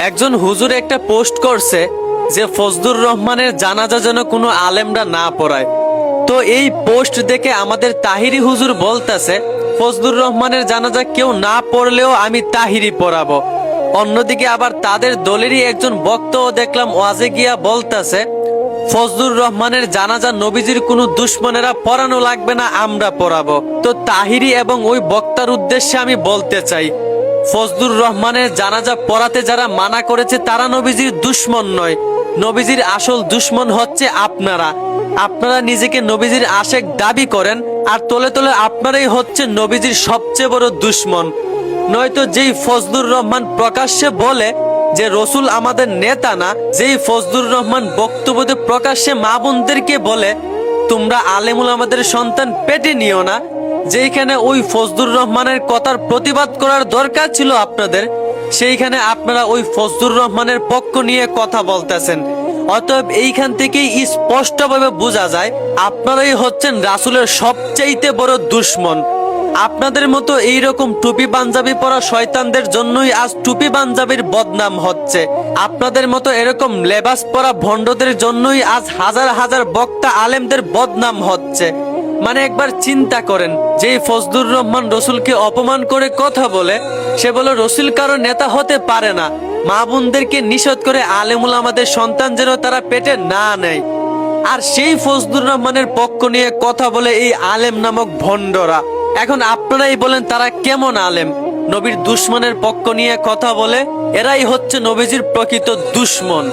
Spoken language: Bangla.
একজন হুজুর একটা পোস্ট করছে যে ফজলুর রহমানের জানাজা যেন কোনো আলেমরা না পড়ায়। তো এই পোস্ট দেখে আমাদের তাহিরি হুজুর বলতেছে ফজলুর রহমানের জানাজা কেউ না পড়লেও আমি তাহিরি পড়াবো। অন্যদিকে আবার তাদের দলেরই একজন বক্তাও দেখলাম ওয়াজে গিয়া বলতেছে ফজলুর রহমানের জানাজা নবীজির কোনো দুশ্মনেরা পড়ানো লাগবে না, আমরা পড়াবো। তো তাহিরি এবং ওই বক্তার উদ্দেশ্যে আমি বলতে চাই, ফজলুর রহমানের জানাজা পড়াতে যারা মানা করেছে তারা নবীজির দুশ্মন নয়, নবীজির আসল দুশ্মন হচ্ছে আপনারা। আপনারা নিজেকে নবীজির আশেক দাবি করেন, আর তলে তলে আপনারাই হচ্ছে নবীজির সবচেয়ে বড় দুশ্মন। নয়তো যেই ফজলুর রহমান প্রকাশ্যে বলে যে রসুল আমাদের নেতা না, যেই ফজলুর রহমান বক্তব্যে প্রকাশ্যে মা বোনদেরকে বলে তোমরা আলেমুল আমাদের সন্তান পেটে নিও না, যেইখানে ওই ফজলুর রহমানের কথার প্রতিবাদ করার দরকার ছিল আপনাদের, সেইখানে আপনারা ওই ফজলুর রহমানের পক্ষ নিয়ে কথা বলতেছেন। অতএব এইখান থেকেই স্পষ্টভাবে বোঝা যায় আপনারাই হচ্ছেন রাসূলের সবচাইতে বড় দুশ্মন। আপনাদের মতো এইরকম টুপি পাঞ্জাবি পরা শয়তানদের জন্যই আজ টুপি পাঞ্জাবির বদনাম হচ্ছে। আপনাদের মতো এরকম লেবাস পরা ভণ্ডদের জন্যই আজ হাজার হাজার বক্তা আলেমদের বদনাম হচ্ছে। মানে একবার চিন্তা করেন, যে ফজলুর রহমান রসুলকে অপমান করে কথা বলে, সে বলে রসুল কারো নেতা হতে পারে না, মা বোনদেরকে নিষেধ করে আলেমুল আমাদের সন্তান যেন তারা পেটে না নেয়। আর সেই ফজলুর রহমানের পক্ষ নিয়ে কথা বলে এই আলেম নামক ভণ্ডরা। এখন আপনারাই বলেন তারা কেমন আলেম? নবীর দুশ্মনের পক্ষ নিয়ে কথা বলে, এরাই হচ্ছে নবীজির প্রকৃত দুশ্মন।